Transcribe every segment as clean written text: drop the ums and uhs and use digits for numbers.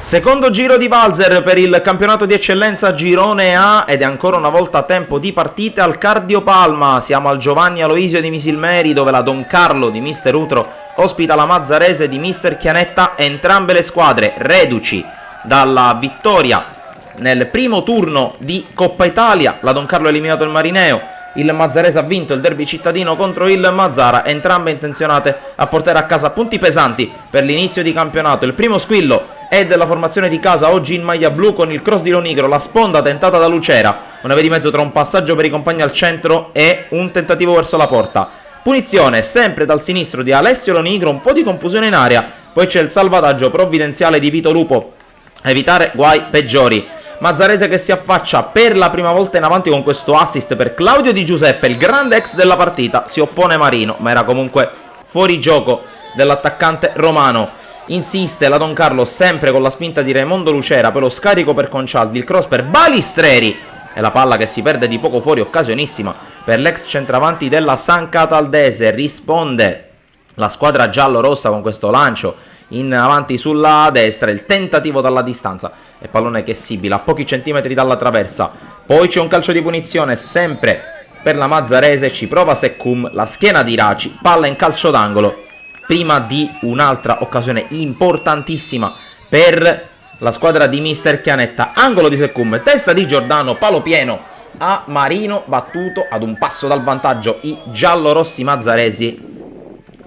Secondo giro di valzer per il campionato di eccellenza Girone A ed è ancora una volta tempo di partite al Cardiopalma. Siamo al Giovanni Aloisio di Misilmeri dove la Don Carlo di Mister Utro ospita la Mazzarese di Mister Chianetta, entrambe le squadre reduci dalla vittoria nel primo turno di Coppa Italia. La Don Carlo ha eliminato il Marineo, il Mazzarese ha vinto il derby cittadino contro il Mazzara, entrambe intenzionate a portare a casa punti pesanti per l'inizio di campionato. Il primo squillo è della formazione di casa, oggi in maglia blu con il cross di Lonigro, la sponda tentata da Lucera, una via di mezzo tra un passaggio per i compagni al centro e un tentativo verso la porta. Punizione sempre dal sinistro di Alessio Lonigro, un po' di confusione in area, poi c'è il salvataggio provvidenziale di Vito Lupo a evitare guai peggiori. Mazzarese che si affaccia per la prima volta in avanti con questo assist per Claudio Di Giuseppe, il grande ex della partita. Si oppone Marino, ma era comunque fuori gioco dell'attaccante romano. Insiste la Don Carlo sempre con la spinta di Raimondo Lucera, poi lo scarico per Concialdi, il cross per Balistreri e la palla che si perde di poco fuori, occasionissima per l'ex centravanti della San Cataldese. Risponde la squadra giallo-rossa con questo lancio in avanti sulla destra, il tentativo dalla distanza e pallone che sibila a pochi centimetri dalla traversa. Poi c'è un calcio di punizione sempre per la Mazzarese, ci prova Secum, la schiena di Raci, palla in calcio d'angolo prima di un'altra occasione importantissima per la squadra di Mister Chianetta. Angolo di Secum, testa di Giordano, palo pieno a Marino, battuto ad un passo dal vantaggio i giallorossi mazzaresi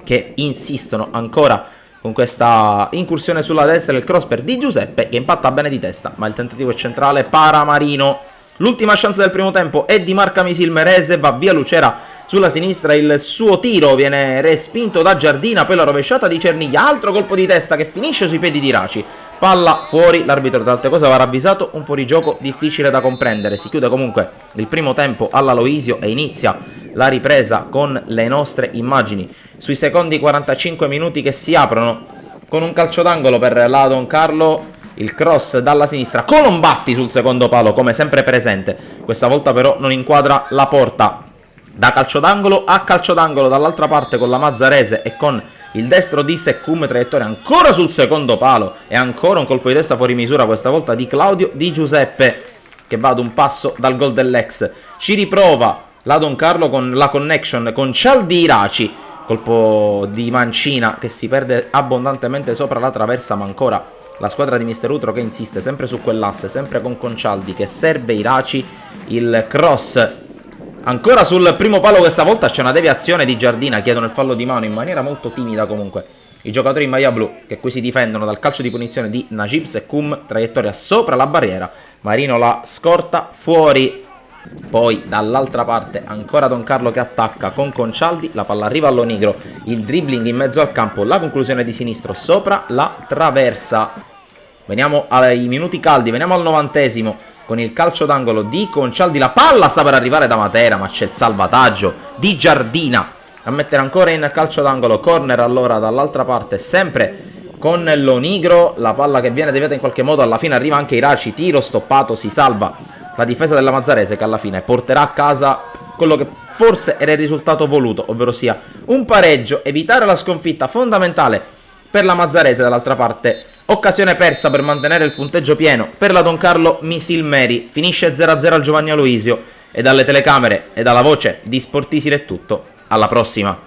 che insistono ancora con questa incursione sulla destra, il cross per Di Giuseppe che impatta bene di testa, ma il tentativo è centrale, para Marino. L'ultima chance del primo tempo è di Marca Misilmerese, va via Lucera sulla sinistra, il suo tiro viene respinto da Giardina, poi la rovesciata di Cerniglia, altro colpo di testa che finisce sui piedi di Raci. Palla fuori, l'arbitro tra altre cose va ravvisato, un fuorigioco difficile da comprendere. Si chiude comunque il primo tempo all'Aloisio e inizia la ripresa con le nostre immagini sui secondi 45 minuti che si aprono con un calcio d'angolo per la Don Carlo, il cross dalla sinistra, Colombatti sul secondo palo come sempre presente, questa volta però non inquadra la porta. Da calcio d'angolo a calcio d'angolo dall'altra parte con la Mazzarese e con il destro di Secum, traiettoria ancora sul secondo palo e ancora un colpo di testa fuori misura, questa volta di Claudio Di Giuseppe che va ad un passo dal gol dell'ex. Ci riprova la Don Carlo con la connection con Cialdi Raci, colpo di mancina che si perde abbondantemente sopra la traversa, ma ancora la squadra di Mister Utro che insiste sempre su quell'asse, sempre con Concialdi che serve Iraci, il cross ancora sul primo palo, questa volta c'è una deviazione di Giardina, chiedono il fallo di mano in maniera molto timida comunque i giocatori in maglia blu che qui si difendono dal calcio di punizione di Najib Secum, traiettoria sopra la barriera, Marino la scorta fuori. Poi dall'altra parte ancora Don Carlo che attacca con Concialdi, la palla arriva all'Onigro, il dribbling in mezzo al campo, la conclusione di sinistro sopra la traversa. Veniamo ai minuti caldi, veniamo al 90esimo con il calcio d'angolo di Concialdi, la palla sta per arrivare da Matera ma c'è il salvataggio di Giardina a mettere ancora in calcio d'angolo, corner allora dall'altra parte sempre con l'Onigro, la palla che viene deviata in qualche modo, alla fine arriva anche Iraci, tiro stoppato, si salva la difesa della Mazzarese che alla fine porterà a casa quello che forse era il risultato voluto, ovvero sia un pareggio, evitare la sconfitta fondamentale per la Mazzarese. Dall'altra parte occasione persa per mantenere il punteggio pieno per la Don Carlo Misilmeri, finisce 0-0 al Giovanni Aloisio e dalle telecamere e dalla voce di Sportisile è tutto, alla prossima.